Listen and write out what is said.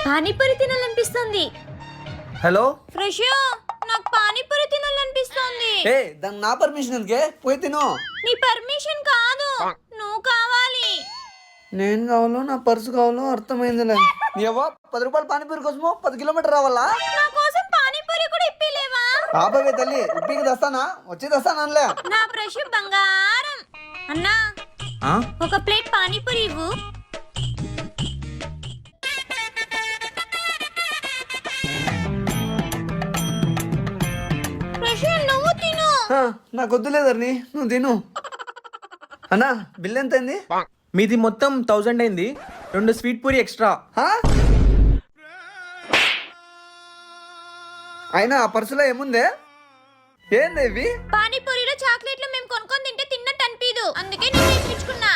పానీపూరి తినాలనిపిస్తుంది. Hello fresh నాకు పానీపూరి తినాలనిపిస్తుంది. ఏ దానికి నా పర్మిషన్ ఎందుకే? పోయి తిను. నీ పర్మిషన్ కాదు, నువ్వు కావాలి. నేను కావాలో నా పర్సు కావాలో అర్థమైందిలే. ఏవో 10 రూపాయలు పానీపూరి కోసమో 10 కిలోమీటర్ రావాలా? నా కోసం పానీపూరి కూడా ఇప్పిలేవా? ఆపవే తల్లి, ఇప్పికి తెస్తానా? వచ్చి తెస్తానలే. నా ఫ్రెష్ బంగారం. అన్నా ఒక ప్లేట్ పానీపూరి ఇవ్వు. నువ్వు తిను. నాకు వద్దులేదర్ని, నువ్వు తిను. అన్నా బిల్ ఎంత అయింది? మీది మొత్తం 1000 అయింది. 2 స్వీట్ పూరి ఎక్స్ట్రా. అయినా ఆ పర్సులో ఏముందే? ఏంది ఇవి? పానీపూరిలో చాక్లెట్లు మేము కొనుక్కొని తింటే తిన్నట్టు అనిపించదు, అందుకే నేను తెప్పించుకున్నా.